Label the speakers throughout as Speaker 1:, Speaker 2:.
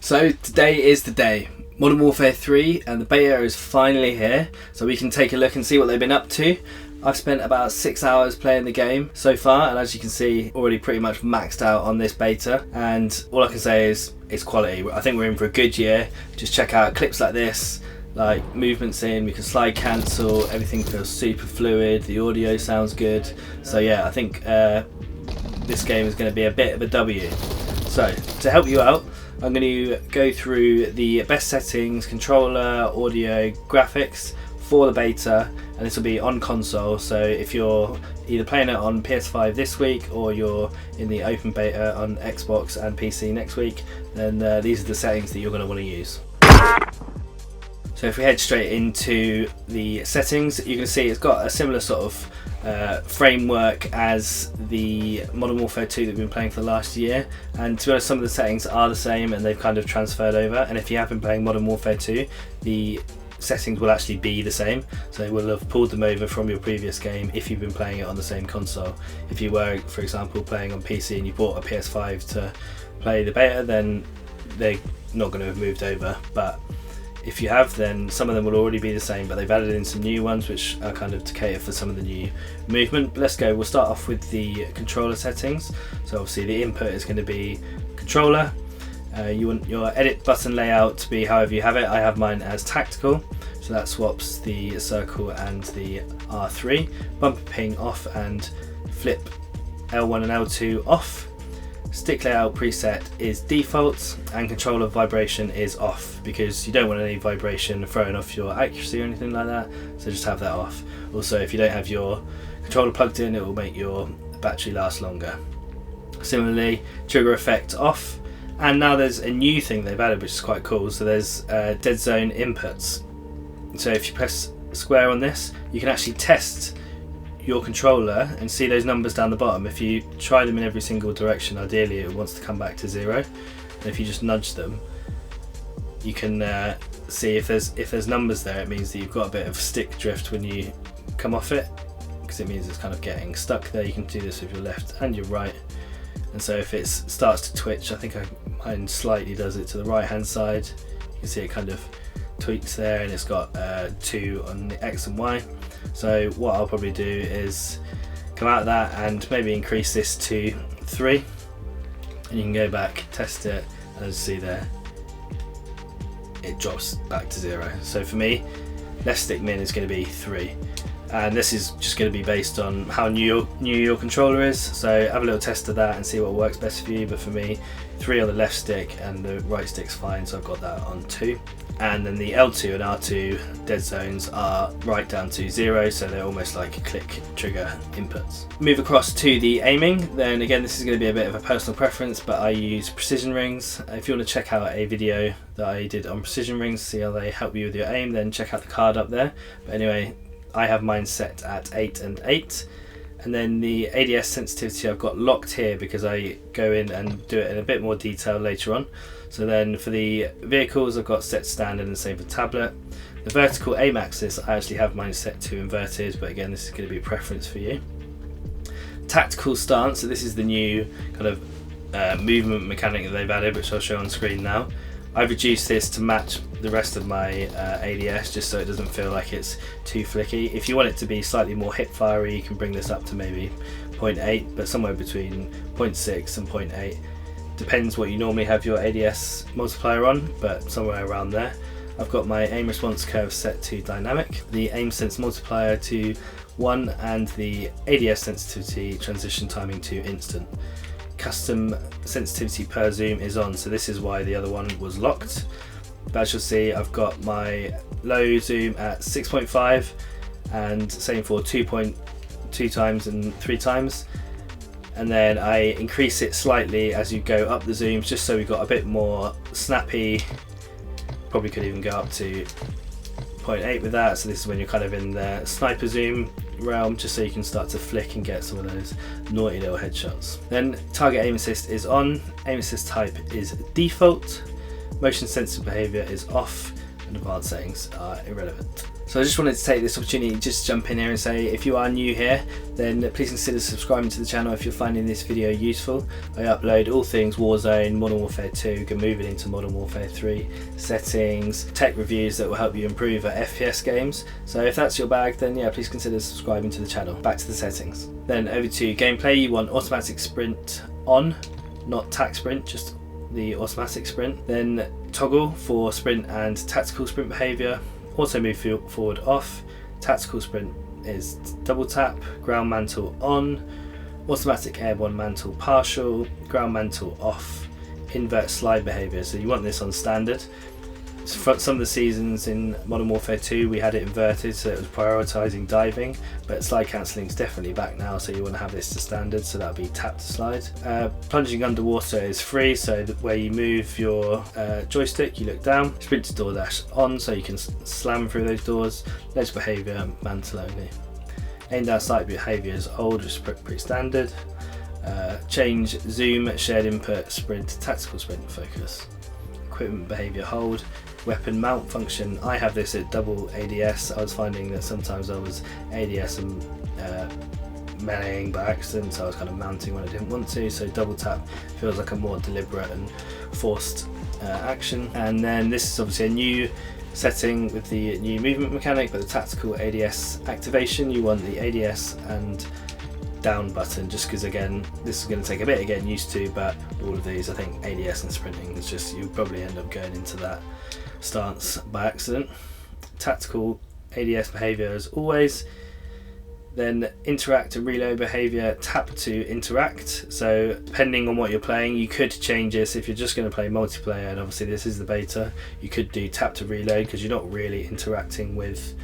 Speaker 1: So today is the day. Modern Warfare 3 and the beta is finally here, so we can take a look and see what they've been up to. I've spent about 6 hours playing the game so far, and as you can see, already pretty much maxed out on this beta, and all I can say is it's quality. I think we're in for a good year. Just check out clips like this, like movements in, we can slide cancel, everything feels super fluid, the audio sounds good. So yeah, I think this game is going to be a bit of a W. So to help you out, I'm going to go through the best settings, controller, audio, graphics for the beta, and this will be on console. So if you're either playing it on PS5 this week or you're in the open beta on Xbox and PC next week, then these are the settings that you're going to want to use. So if we head straight into the settings, you can see it's got a similar sort of framework as the Modern Warfare 2 that we've been playing for the last year, and to be honest, some of the settings are the same and they've kind of transferred over. And if you have been playing Modern Warfare 2, the settings will actually be the same, so they will have pulled them over from your previous game if you've been playing it on the same console. If you were, for example, playing on PC and you bought a PS5 to play the beta, then they're not going to have moved over. But if you have, then some of them will already be the same, but they've added in some new ones which are kind of to cater for some of the new movement. But let's go, we'll start off with the controller settings. So obviously the input is going to be controller. You want your edit button layout to be however you have it. I have mine as tactical, so that swaps the circle and the R3. Bumper ping off and flip L1 and L2 off. Stick layout preset is default, and controller vibration is off because you don't want any vibration throwing off your accuracy or anything like that, so just have that off. Also, if you don't have your controller plugged in, it will make your battery last longer. Similarly, trigger effect off, and now there's a new thing they've added which is quite cool. So there's dead zone inputs. So if you press square on this, you can actually test your controller and see those numbers down the bottom. If you try them in every single direction, ideally it wants to come back to 0, and if you just nudge them, you can see if there's numbers there, it means that you've got a bit of stick drift when you come off it, because it means it's kind of getting stuck there. You can do this with your left and your right, and so if it starts to twitch, I think mine slightly does it to the right hand side, you can see it kind of tweaks there, and it's got 2 on the X and Y. So what I'll probably do is come out of that and maybe increase this to 3, and you can go back, test it, and as you see there, it drops back to 0. So for me, left stick min is going to be 3, and this is just going to be based on how new your controller is. So have a little test of that and see what works best for you. But for me, 3 on the left stick and the right stick's fine, so I've got that on 2. And then the L2 and R2 dead zones are right down to 0, so they're almost like click trigger inputs. Move across to the aiming, then again this is going to be a bit of a personal preference, but I use precision rings. If you want to check out a video that I did on precision rings, see how they help you with your aim, then check out the card up there. But anyway, I have mine set at 8 and 8. And then the ADS sensitivity I've got locked here because I go in and do it in a bit more detail later on. So then for the vehicles, I've got set standard and same for tablet. The vertical aim axis, I actually have mine set to inverted, but again, this is going to be a preference for you. Tactical stance, so this is the new kind of movement mechanic that they've added, which I'll show on screen now. I've reduced this to match the rest of my ADS, just so it doesn't feel like it's too flicky. If you want it to be slightly more hip fiery, you can bring this up to maybe 0.8, but somewhere between 0.6 and 0.8. Depends what you normally have your ADS multiplier on, but somewhere around there. I've got my aim response curve set to dynamic, the aim sense multiplier to 1, and the ADS sensitivity transition timing to instant. Custom sensitivity per zoom is on, so this is why the other one was locked. But as you'll see, I've got my low zoom at 6.5 and same for 2.2 times and 3 times, and then I increase it slightly as you go up the zooms, just so we've got a bit more snappy. Probably could even go up to 0.8 with that, so this is when you're kind of in the sniper zoom realm, just so you can start to flick and get some of those naughty little headshots. Then target aim assist is on, aim assist type is default, motion sensitive behavior is off, and advanced settings are irrelevant. So I just wanted to take this opportunity to just jump in here and say, if you are new here, then please consider subscribing to the channel if you're finding this video useful. I upload all things Warzone, Modern Warfare 2, moving into Modern Warfare 3, settings, tech reviews that will help you improve at FPS games. So if that's your bag, then yeah, please consider subscribing to the channel. Back to the settings. Then over to gameplay, you want automatic sprint on, not tac sprint, just the automatic sprint. Then toggle for sprint and tactical sprint behaviour. Auto move forward off. Tactical sprint is double tap. Ground mantle on. Automatic airborne mantle partial. Ground mantle off. Invert slide behaviour. So you want this on standard. So for some of the seasons in Modern Warfare 2 we had it inverted, so it was prioritising diving, but slide cancelling is definitely back now, so you want to have this to standard, so that'll be tap to slide. Plunging underwater is free, so where you move your joystick you look down. Sprint to door dash on, so you can slam through those doors. Ledge behaviour, mantle only. Aim down sight behaviour is old, which is pretty standard. Change zoom, shared input, sprint, tactical sprint focus. Equipment behaviour hold. Weapon mount function, I have this at double ADS. I was finding that sometimes I was ADS and meleeing by accident, so I was kind of mounting when I didn't want to, so double tap feels like a more deliberate and forced action. And then this is obviously a new setting with the new movement mechanic, but the tactical ADS activation, you want the ADS and down button, just because again this is going to take a bit of getting used to, but all of these, I think ADS and sprinting is just, you'll probably end up going into that stance by accident. Tactical ADS behaviour as always. Then interact and reload behaviour, tap to interact. So depending on what you're playing, you could change this. If you're just going to play multiplayer, and obviously this is the beta, you could do tap to reload because you're not really interacting with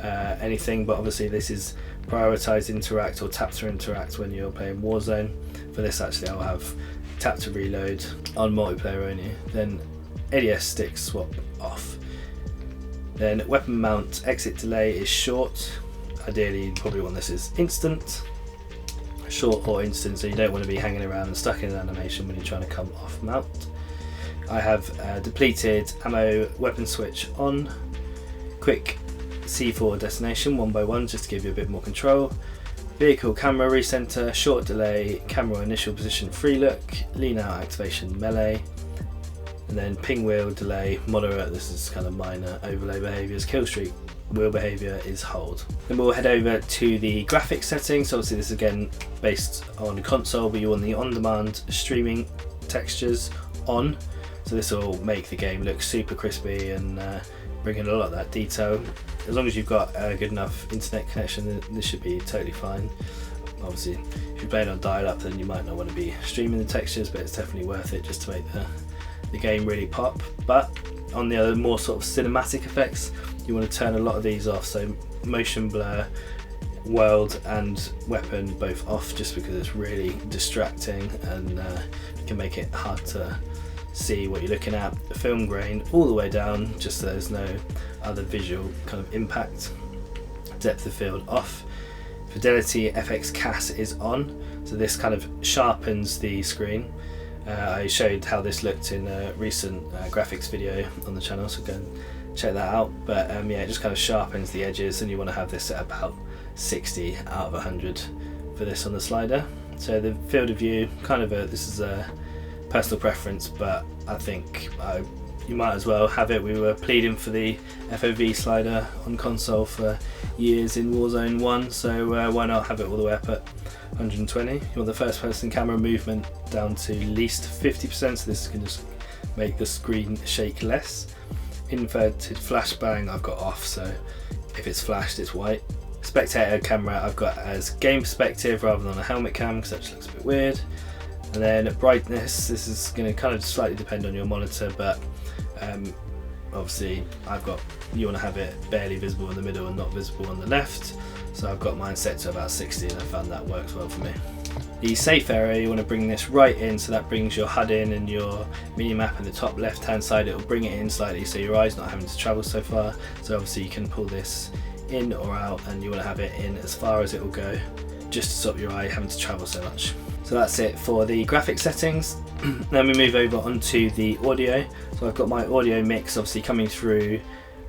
Speaker 1: anything, but obviously this is prioritize interact or tap to interact when you're playing Warzone. For this actually I'll have tap to reload on multiplayer only. Then ADS stick swap off. Then weapon mount exit delay is short. Ideally you probably want this as instant, short or instant, so you don't want to be hanging around and stuck in an animation when you're trying to come off mount. I have depleted ammo weapon switch on. Quick C4 destination 1 by 1 just to give you a bit more control. Vehicle camera recenter, short delay, camera initial position free look, lean out activation melee, and then ping wheel delay moderate, this is kind of minor overlay behaviours. Kill streak wheel behaviour is hold. Then we'll head over to the graphics settings. So obviously this is again based on console, but you want the on-demand streaming textures on, so this will make the game look super crispy and bring in a lot of that detail. As long as you've got a good enough internet connection, then this should be totally fine. Obviously if you're playing on dial-up then you might not want to be streaming the textures, but it's definitely worth it just to make the game really pop. But on the other more sort of cinematic effects, you want to turn a lot of these off, so motion blur, world and weapon both off, just because it's really distracting and it can make it hard to see what you're looking at. The film grain all the way down, just so there's no other visual kind of impact. Depth of field off. Fidelity FX CAS is on, so this kind of sharpens the screen. I showed how this looked in a recent graphics video on the channel, so go and check that out. But yeah, it just kind of sharpens the edges, and you want to have this at about 60 out of 100 for this on the slider. So the field of view, kind of this is a personal preference, but I think you might as well have it. We were pleading for the FOV slider on console for years in Warzone 1, so why not have it all the way up at 120. You want the first person camera movement down to least 50%, so this can just make the screen shake less. Inverted flashbang I've got off, so if it's flashed it's white. Spectator camera I've got as game perspective rather than a helmet cam, because that just looks a bit weird. And then brightness, this is going to kind of slightly depend on your monitor, but obviously you want to have it barely visible in the middle and not visible on the left, so I've got mine set to about 60 and I found that works well for me. The safe area, you want to bring this right in, so that brings your HUD in, and your minimap in the top left hand side, it will bring it in slightly so your eye's not having to travel so far. So obviously you can pull this in or out, and you want to have it in as far as it will go, just to stop your eye having to travel so much. So that's it for the graphic settings. Then we move over onto the audio. So I've got my audio mix obviously coming through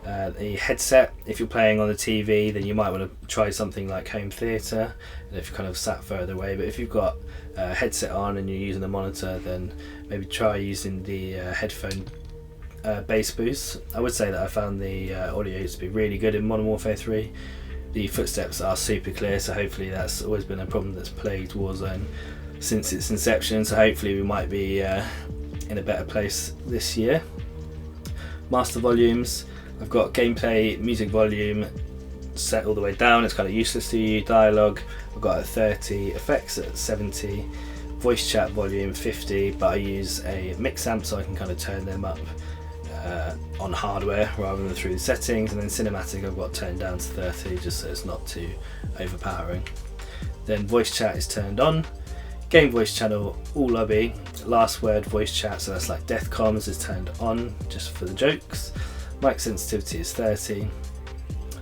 Speaker 1: The headset, if you're playing on the TV, then you might want to try something like home theatre, and if you're kind of sat further away. But if you've got a headset on and you're using a monitor, then maybe try using the headphone bass boost. I would say that I found the audio to be really good in Modern Warfare 3. The footsteps are super clear, so hopefully that's always been a problem that's plagued Warzone since its inception, so hopefully we might be in a better place this year. Master volumes, I've got gameplay music volume set all the way down, it's kind of useless to you. Dialogue, I've got at 30, effects at 70, voice chat volume 50, but I use a mix amp so I can kind of turn them up on hardware rather than through the settings. And then cinematic I've got turned down to 30 just so it's not too overpowering. Then voice chat is turned on. Game voice channel, all lobby. Last word voice chat, so that's like death comms, is turned on just for the jokes. Mic sensitivity is 30.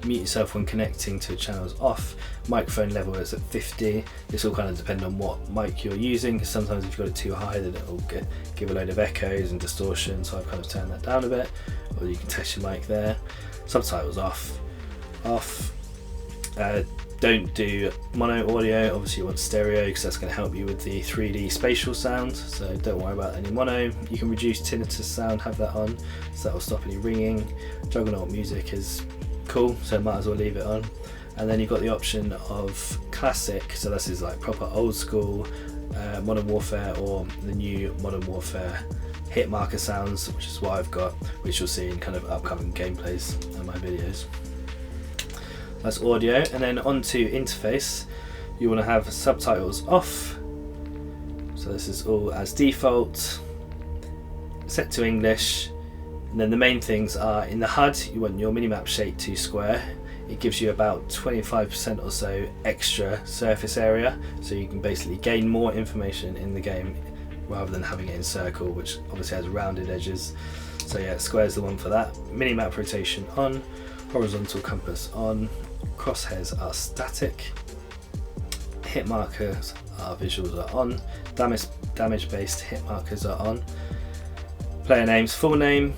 Speaker 1: Mute yourself when connecting to a channel is off. Microphone level is at 50. This will kind of depend on what mic you're using, because sometimes if you've got it too high then it will give a load of echoes and distortion, so I've kind of turned that down a bit. Or you can test your mic there. Subtitles off. Don't do mono audio, obviously you want stereo because that's going to help you with the 3D spatial sound, so don't worry about any mono. You can reduce tinnitus sound, have that on, so that will stop any ringing. Juggernaut music is cool, so might as well leave it on. And then you've got the option of classic, so this is like proper old school Modern Warfare, or the new Modern Warfare hit marker sounds, which is what I've got, which you'll see in kind of upcoming gameplays and my videos. That's audio. And then onto interface, you want to have subtitles off, so this is all as default, set to English. And then the main things are, in the HUD you want your minimap shape to square. It gives you about 25% or so extra surface area, so you can basically gain more information in the game rather than having it in circle, which obviously has rounded edges. So yeah, square's the one for that. Minimap rotation on, horizontal compass on, crosshairs are static, hit markers are visuals are on, damage based hit markers are on, player names full name,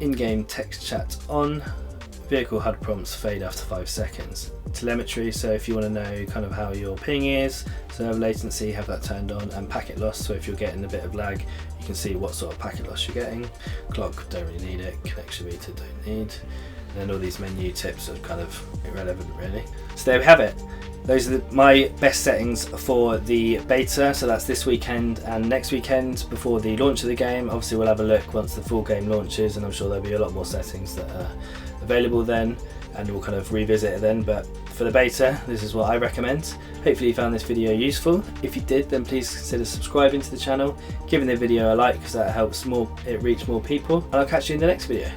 Speaker 1: in-game text chat on, vehicle HUD prompts fade after 5 seconds. Telemetry, so if you want to know kind of how your ping is, server latency, have that turned on, and packet loss, so if you're getting a bit of lag you can see what sort of packet loss you're getting. Clock, don't really need it, connection meter, don't need. And then all these menu tips are kind of irrelevant really. So there we have it. Those are my best settings for the beta, so that's this weekend and next weekend before the launch of the game. Obviously we'll have a look once the full game launches, and I'm sure there'll be a lot more settings that are available then, and we'll kind of revisit it then. But for the beta, this is what I recommend. Hopefully you found this video useful. If you did, then please consider subscribing to the channel, giving the video a like, because that helps it reach more people, and I'll catch you in the next video.